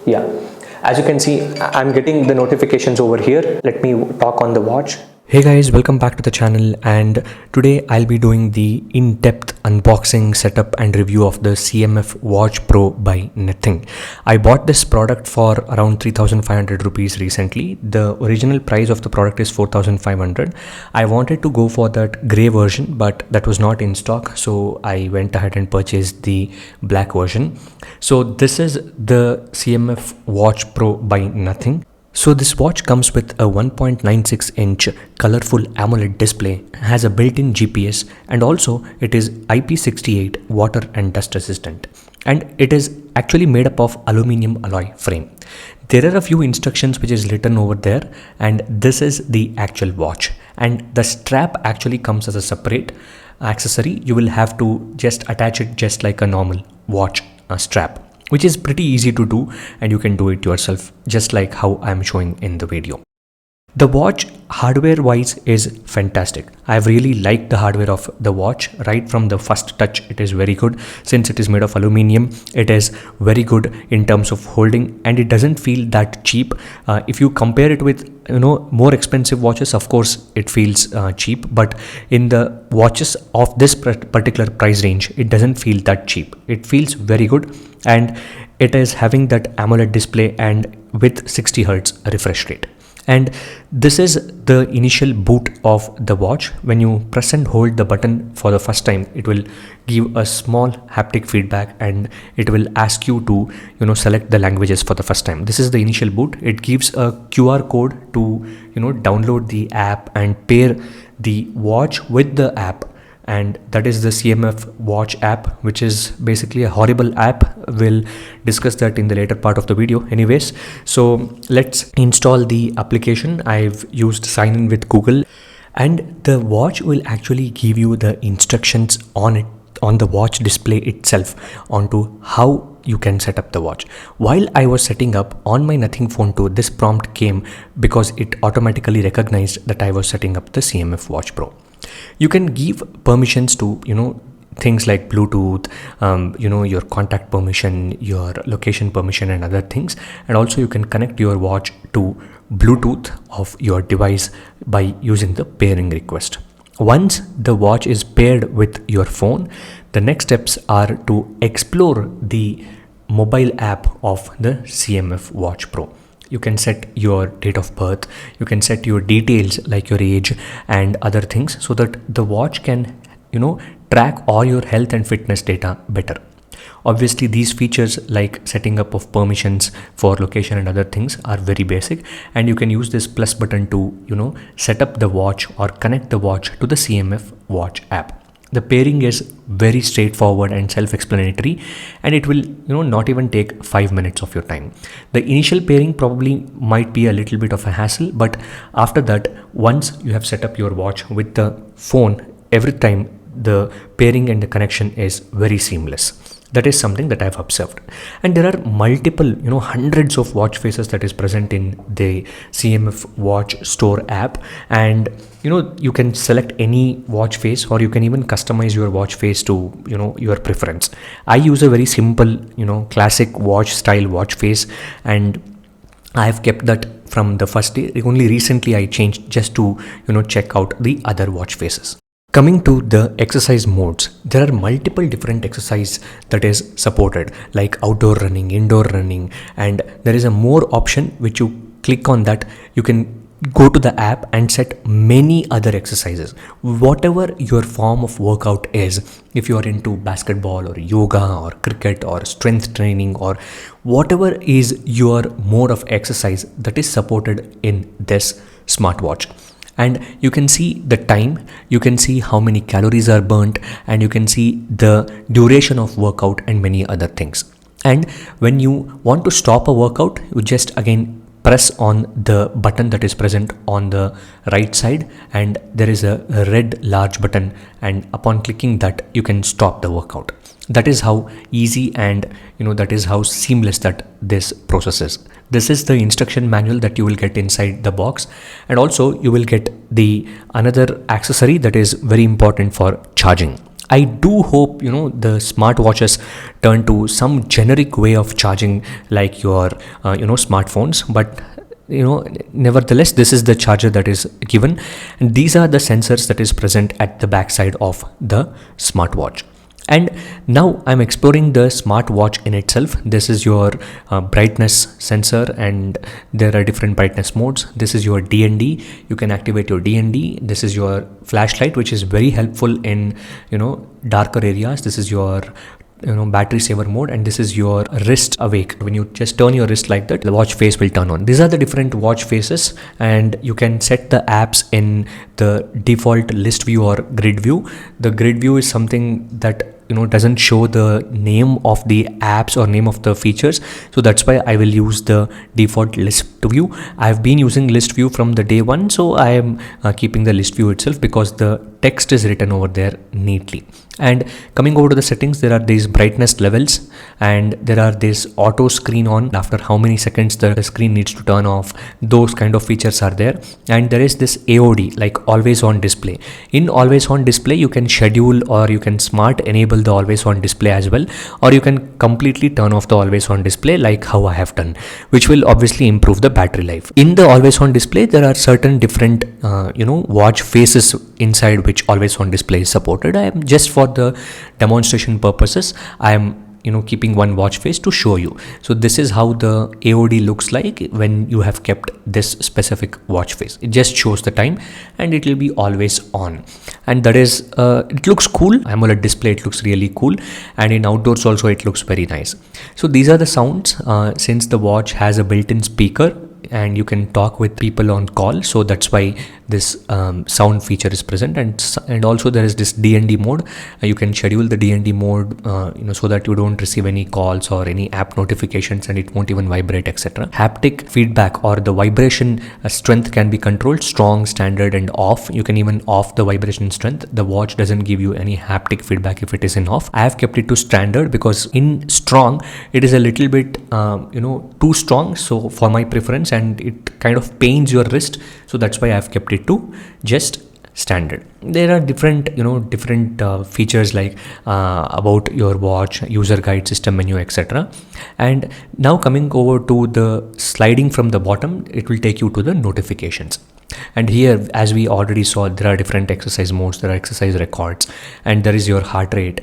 Yeah, as you can see, I'm getting the notifications over here. Let me talk on the watch. Hey guys, welcome back to the channel, and today I'll be doing the in-depth unboxing, setup and review of the CMF Watch Pro by Nothing. I bought this product for around 3,500 rupees recently. The original price of the product is 4,500. I wanted to go for that grey version, but that was not in stock, so I went ahead and purchased the black version. So this is the CMF Watch Pro by Nothing. So this watch comes with a 1.96 inch colorful AMOLED display, has a built-in GPS, and also it is IP68 water and dust resistant, and it is actually made up of aluminum alloy frame. There are a few instructions which is written over there, and this is the actual watch, and the strap actually comes as a separate accessory. You will have to just attach it just like a normal watch strap, which is pretty easy to do, and you can do it yourself just like how I'm showing in the video. The watch hardware wise is fantastic. I've really liked the hardware of the watch. Right from the first touch, it is very good. Since it is made of aluminum, it is very good in terms of holding, and it doesn't feel that cheap. If you compare it with more expensive watches, of course it feels cheap, but in the watches of this particular price range, it doesn't feel that cheap. It feels very good, and it is having that AMOLED display and with 60 Hz refresh rate. And this is the initial boot of the watch. When you press and hold the button for the first time, it will give a small haptic feedback, and it will ask you to select the languages for the first time. This is the initial boot. It gives a QR code to download the app and pair the watch with the app, and that is the CMF watch app, which is basically a horrible app. We'll discuss that in the later part of the video anyways. So let's install the application. I've used sign in with Google, and the watch will actually give you the instructions on the watch display itself onto how you can set up the watch. While I was setting up on my Nothing phone 2, this prompt came because it automatically recognized that I was setting up the CMF Watch Pro. You can give permissions to things like Bluetooth, your contact permission, your location permission and other things, and also you can connect your watch to Bluetooth of your device by using the pairing request. Once the watch is paired with your phone, the next steps are to explore the mobile app of the CMF Watch Pro. You can set your date of birth, you can set your details like your age and other things, so that the watch can track all your health and fitness data better. Obviously these features like setting up of permissions for location and other things are very basic, and you can use this plus button to set up the watch or connect the watch to the CMF watch app. The pairing is very straightforward and self-explanatory, and it will not even take 5 minutes of your time. The initial pairing probably might be a little bit of a hassle, but after that, once you have set up your watch with the phone, every time the pairing and the connection is very seamless. That is something that I've observed. And there are multiple, hundreds of watch faces that is present in the CMF Watch Store app. And, you can select any watch face, or you can even customize your watch face to, your preference. I use a very simple, classic watch style watch face, and I've kept that from the first day. Only recently I changed just to, check out the other watch faces. Coming to the exercise modes, there are multiple different exercise that is supported, like outdoor running, indoor running, and there is a more option which you click on that. You can go to the app and set many other exercises. Whatever your form of workout is, if you are into basketball or yoga or cricket or strength training or whatever is your mode of exercise, that is supported in this smartwatch. And you can see the time, you can see how many calories are burnt, and you can see the duration of workout and many other things. And when you want to stop a workout, you just again press on the button that is present on the right side, and there is a red large button, and upon clicking that you can stop the workout. That is how easy and that is how seamless that this process is. This is the instruction manual that you will get inside the box, and also you will get the another accessory that is very important for charging. I do hope the smartwatches turn to some generic way of charging like your smartphones, but nevertheless this is the charger that is given, and these are the sensors that is present at the backside of the smartwatch. And now I'm exploring the smartwatch in itself. This is your brightness sensor, and there are different brightness modes. This is your DND. You can activate your DND. This is your flashlight, which is very helpful in darker areas. This is your battery saver mode, and this is your wrist awake. When you just turn your wrist like that, the watch face will turn on. These are the different watch faces, and you can set the apps in the default list view or grid view. The grid view is something that doesn't show the name of the apps or name of the features, so that's why I will use the default list view. I've been using list view from the day one, so I am keeping the list view itself because the text is written over there neatly. And coming over to the settings, there are these brightness levels, and there are this auto screen on after how many seconds the screen needs to turn off. Those kind of features are there. And there is this AOD, like always on display. In always on display, you can schedule or you can smart enable the always on display as well, or you can completely turn off the always on display like how I have done, which will obviously improve the battery life. In the always on display, there are certain different watch faces inside which always on display is supported. I am just for the demonstration purposes, I am keeping one watch face to show you. So this is how the AOD looks like when you have kept this specific watch face. It just shows the time and it will be always on, and that is it looks cool. AMOLED display, it looks really cool, and in outdoors also it looks very nice. So these are the sounds. Since the watch has a built-in speaker and you can talk with people on call, so that's why this sound feature is present. And also there is this DND mode. You can schedule the DND mode so that you don't receive any calls or any app notifications, and it won't even vibrate, etc. Haptic feedback or the vibration strength can be controlled: strong, standard, and off. You can even off the vibration strength. The watch doesn't give you any haptic feedback if it is in off. I have kept it to standard because in strong it is a little bit too strong, so for my preference, and it kind of pains your wrist, so that's why I have kept it to just standard. There are different features like about your watch, user guide, system menu, etc. And now coming over to the sliding from the bottom, it will take you to the notifications. And here, as we already saw, there are different exercise modes, there are exercise records, and there is your heart rate,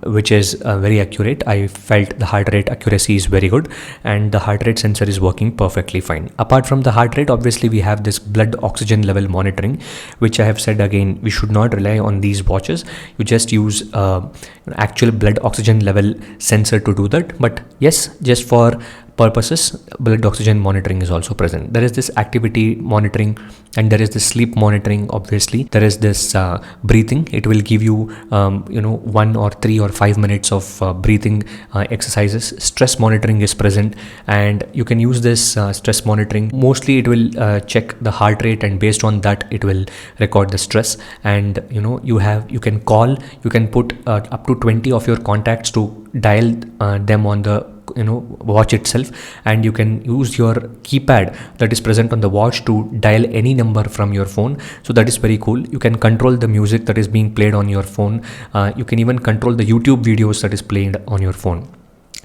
which is very accurate. I felt the heart rate accuracy is very good, and the heart rate sensor is working perfectly fine. Apart from the heart rate, obviously we have this blood oxygen level monitoring, which I have said again, we should not rely on these watches. You just use actual blood oxygen level sensor to do that. But yes, just for purposes, blood oxygen monitoring is also present. There is this activity monitoring, and there is this sleep monitoring. Obviously there is this breathing. It will give you 1 or 3 or 5 minutes of breathing exercises. Stress monitoring is present, and you can use this stress monitoring. Mostly it will check the heart rate, and based on that it will record the stress. And you can put up to 20 of your contacts to dial them on the watch itself, and you can use your keypad that is present on the watch to dial any number from your phone. So that is very cool. You can control the music that is being played on your phone. You can even control the YouTube videos that is played on your phone.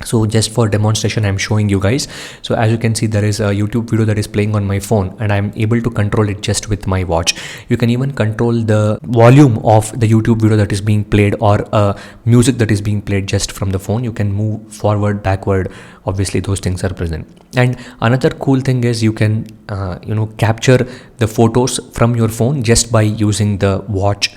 So just for demonstration, I'm showing you guys. So as you can see, there is a YouTube video that is playing on my phone, and I'm able to control it just with my watch. You can even control the volume of the YouTube video that is being played, or music that is being played just from the phone. You can move forward, backward. Obviously those things are present. And another cool thing is you can capture the photos from your phone just by using the watch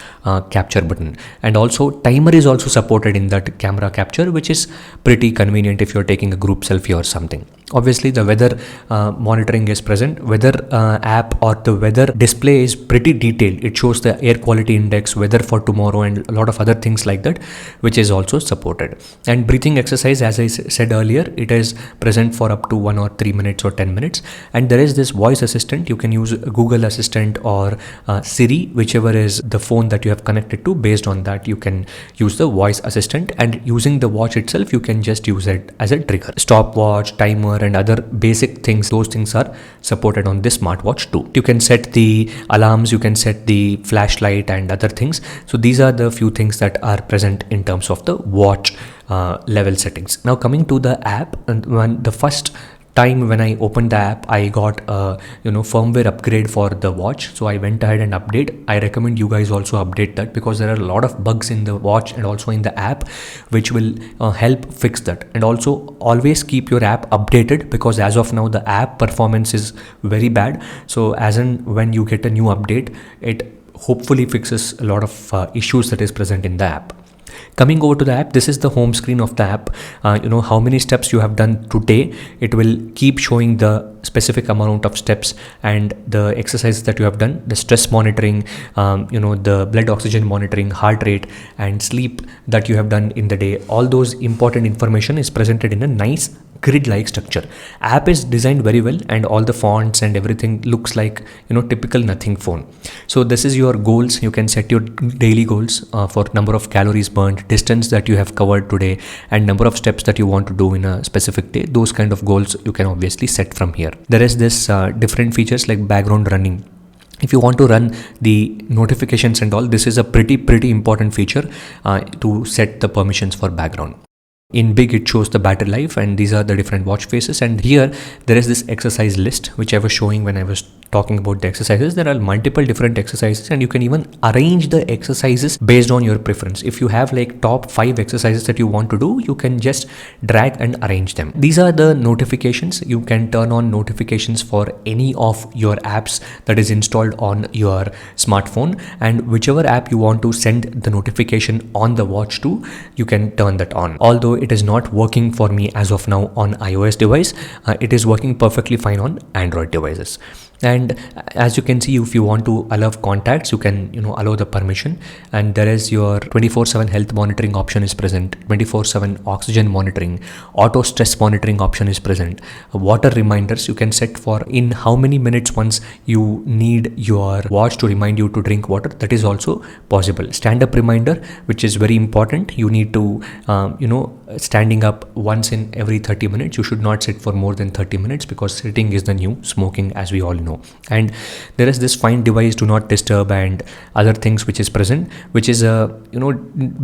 capture button. And also timer is also supported in that camera capture, which is pretty convenient if you're taking a group selfie or something. Obviously the weather monitoring is present. Weather app or the weather display is pretty detailed. It shows the air quality index, weather for tomorrow, and a lot of other things like that, which is also supported. And breathing exercise, as I said earlier, it is present for up to 1 or 3 minutes or 10 minutes. And there is this voice assistant. You can use Google Assistant or Siri, whichever is the phone that you have connected to. Based on that, you can use the voice assistant, and using the watch itself, you can just use it as a trigger. Stopwatch, timer, timer and other basic things, those things are supported on this smartwatch too. You can set the alarms, you can set the flashlight and other things. So these are the few things that are present in terms of the watch level settings. Now coming to the app, and when the first time when I opened the app, I got a firmware upgrade for the watch, so I went ahead and update. I recommend you guys also update that, because there are a lot of bugs in the watch and also in the app which will help fix that. And also always keep your app updated, because as of now the app performance is very bad. So as and when you get a new update, it hopefully fixes a lot of issues that is present in the app. Coming over to the app, this is the home screen of the app. How many steps you have done today, it will keep showing the specific amount of steps and the exercises that you have done, the stress monitoring, the blood oxygen monitoring, heart rate and sleep that you have done in the day. All those important information is presented in a nice grid-like structure. App is designed very well, and all the fonts and everything looks like typical nothing phone. So this is your goals. You can set your daily goals for number of calories burned, distance that you have covered today, and number of steps that you want to do in a specific day. Those kind of goals you can obviously set from here. There is this different features like background running. If you want to run the notifications and all, this is a pretty important feature to set the permissions for background. In big, it shows the battery life, and these are the different watch faces. And here there is this exercise list which I was showing when I was talking about the exercises. There are multiple different exercises, and you can even arrange the exercises based on your preference. If you have like top 5 exercises that you want to do, you can just drag and arrange them. These are the notifications. You can turn on notifications for any of your apps that is installed on your smartphone, and whichever app you want to send the notification on the watch to, you can turn that on. Although it is not working for me as of now on iOS device, it is working perfectly fine on Android devices. And as you can see, if you want to allow contacts, you can allow the permission, and there is your 24/7 health monitoring option is present, 24/7 oxygen monitoring, auto stress monitoring option is present, water reminders you can set for in how many minutes once you need your watch to remind you to drink water. That is also possible. Stand up reminder, which is very important. You need to standing up once in every 30 minutes. You should not sit for more than 30 minutes, because sitting is the new smoking, as we all know. And there is this find device, do not disturb, and other things which is present, which is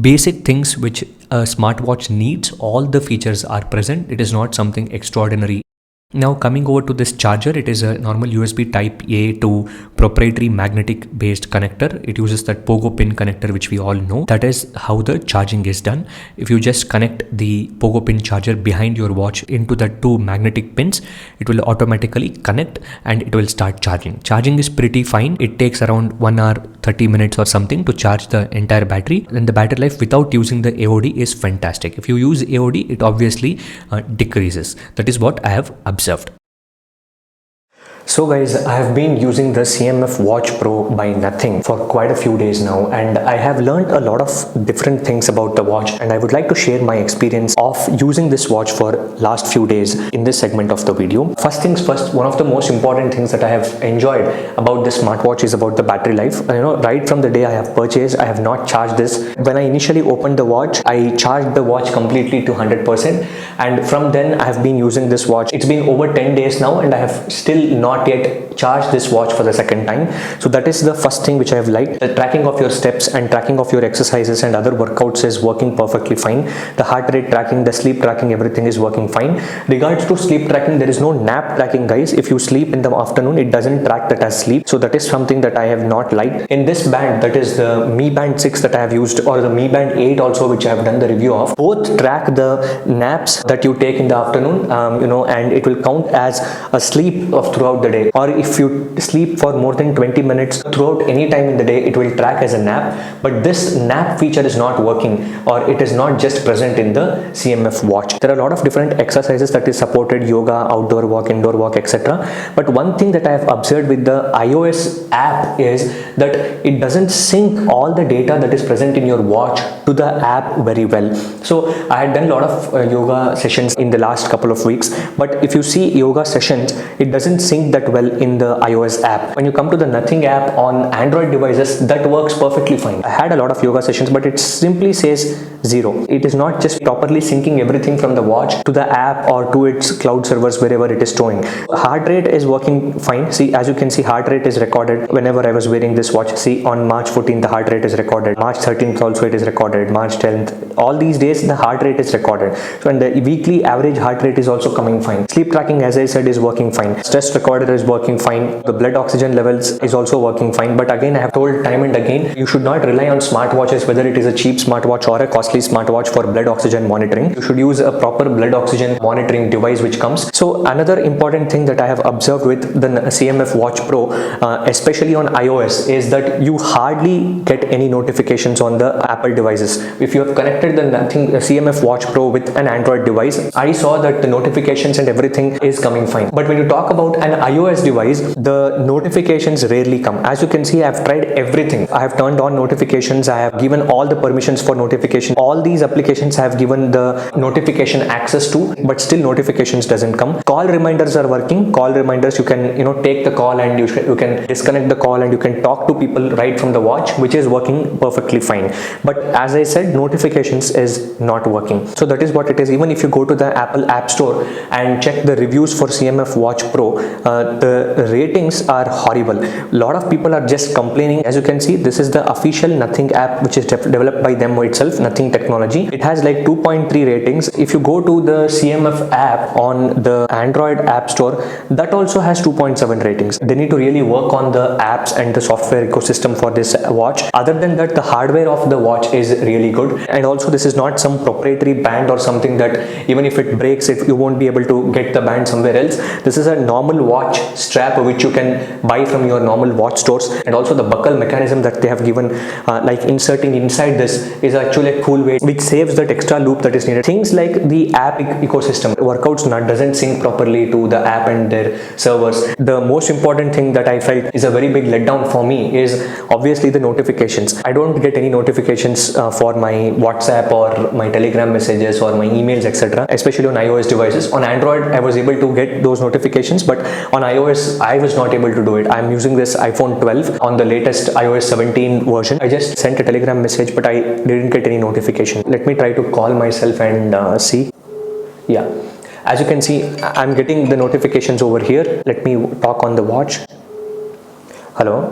basic things which a smartwatch needs. All the features are present. It is not something extraordinary. Now coming over to this charger, it is a normal USB type A to proprietary magnetic based connector. It uses that pogo pin connector which we all know. That is how the charging is done. If you just connect the pogo pin charger behind your watch into the 2 magnetic pins, it will automatically connect and it will start charging. Charging is pretty fine. It takes around 1 hour 30 minutes or something to charge the entire battery. Then the battery life without using the AOD is fantastic. If you use AOD, it obviously decreases. That is what I have observed. So guys, I have been using the CMF Watch Pro by Nothing for quite a few days now, and I have learned a lot of different things about the watch, and I would like to share my experience of using this watch for last few days in this segment of the video. First things first, one of the most important things that I have enjoyed about this smartwatch is about the battery life. Right from the day I have purchased, I have not charged this. When I initially opened the watch, I charged the watch completely to 100%, and from then I have been using this watch. It's been over 10 days now, and I have still not yet charged this watch for the second time. So that is the first thing which I have liked. The tracking of your steps and tracking of your exercises and other workouts is working perfectly fine. The heart rate tracking, the sleep tracking, everything is working fine. Regards to sleep tracking, there is no nap tracking, guys. If you sleep in the afternoon, it doesn't track that as sleep. So that is something that I have not liked. In this band, that is the Mi Band 6 that I have used, or the Mi Band 8 also, which I have done the review of, both track the naps that you take in the afternoon, and it will count as a sleep of throughout the day. Or if you sleep for more than 20 minutes throughout any time in the day, it will track as a nap. But this nap feature is not working, or it is not just present in the CMF watch. There are a lot of different exercises that is supported: yoga, outdoor walk, indoor walk, etc. But one thing that I have observed with the iOS app is that it doesn't sync all the data that is present in your watch to the app very well. So I had done a lot of yoga sessions in the last couple of weeks, but if you see yoga sessions, it doesn't sync that well in the iOS app. When you come to the Nothing app on Android devices, that works perfectly fine. I had a lot of yoga sessions, but it simply says 0. It is not just properly syncing everything from the watch to the app or to its cloud servers wherever it is storing. Heart rate is working fine. See, as you can see, heart rate is recorded whenever I was wearing this watch. See, on March 14th the heart rate is recorded, March 13th also it is recorded, March 10th, all these days the heart rate is recorded. So, and the weekly average heart rate is also coming fine. Sleep tracking, as I said, is working fine. Stress recorder is working fine. The blood oxygen levels is also working fine. But again, I have told time and again, you should not rely on smartwatches, whether it is a cheap smartwatch or a costly smartwatch, for blood oxygen monitoring. You should use a proper blood oxygen monitoring device which comes. So another important thing that I have observed with the CMF Watch Pro, especially on iOS, is that you hardly get any notifications on the Apple devices. If you have connected the CMF Watch Pro with an Android device, I saw that the notifications and everything is coming fine. But when you talk about an iOS device, the notifications rarely come. As you can see, I have tried everything. I have turned on notifications, I have given all the permissions for notification. All these applications I have given the notification access to, but still notifications doesn't come. Call reminders are working. Call reminders, you can take the call and you can disconnect the call and you can talk to people right from the watch, which is working perfectly fine. But as I said, notifications is not working. So that is what it is. Even if you go to the Apple App Store and check the reviews for CMF Watch Pro, the ratings are horrible. A lot of people are just complaining. As you can see, this is the official Nothing app, which is developed by them itself, Nothing Technology. It has like 2.3 ratings. If you go to the CMF app on the Android App Store, that also has 2.7 ratings. They need to really work on the apps and the software ecosystem for this watch. Other than that, the hardware of the watch is really good. And also, this is not some proprietary band or something that even if it breaks, you won't be able to get the band somewhere else. This is a normal watch strap which you can buy from your normal watch stores. And also the buckle mechanism that they have given, like inserting inside this, is actually a cool way which saves that extra loop that is needed. Things like the app ecosystem, workouts doesn't sync properly to the app and their servers. The most important thing that I felt is a very big letdown for me is obviously the notifications. I don't get any notifications for my WhatsApp or my Telegram messages or my emails, etc., especially on iOS devices. On Android, I was able to get those notifications, but on iOS, I was not able to do it. I'm using this iPhone 12 on the latest iOS 17 version. I just sent a Telegram message, but I didn't get any notification. Let me try to call myself and see. Yeah, as you can see, I'm getting the notifications over here. Let me talk on the watch. Hello.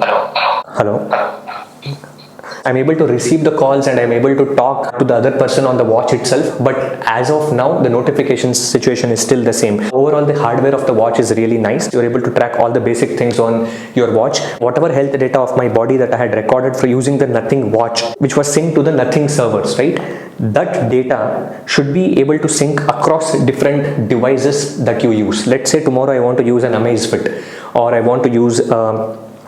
I'm able to receive the calls and I'm able to talk to the other person on the watch itself, but as of now the notifications situation is still the same. Overall, the hardware of the watch is really nice. You're able to track all the basic things on your watch. Whatever health data of my body that I had recorded for using the Nothing watch, which was synced to the Nothing servers, right? That data should be able to sync across different devices that you use. Let's say tomorrow I want to use an Amazfit, or I want to use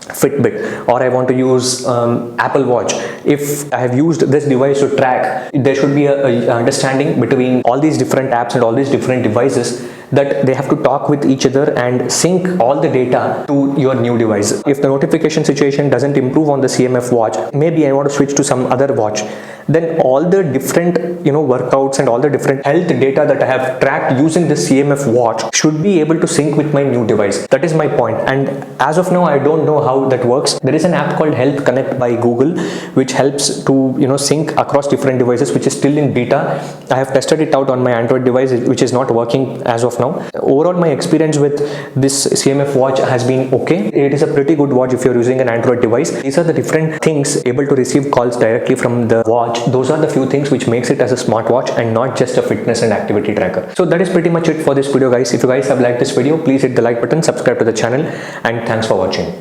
Fitbit, or I want to use Apple Watch. If I have used this device to track, there should be a understanding between all these different apps and all these different devices, that they have to talk with each other and sync all the data to your new device. If the notification situation doesn't improve on the CMF watch, maybe I want to switch to some other watch, then all the different workouts and all the different health data that I have tracked using the CMF watch should be able to sync with my new device. That is my point. And as of now, I don't know how that works. There is an app called Health Connect by Google, which helps to sync across different devices, which is still in beta. I have tested it out on my Android device, which is not working as of now. Overall, my experience with this CMF watch has been okay. It is a pretty good watch if you're using an Android device. These are the different things: able to receive calls directly from the watch. Those are the few things which makes it as a smartwatch and not just a fitness and activity tracker. So that is pretty much it for this video, guys. If you guys have liked this video, please hit the like button, subscribe to the channel, and thanks for watching.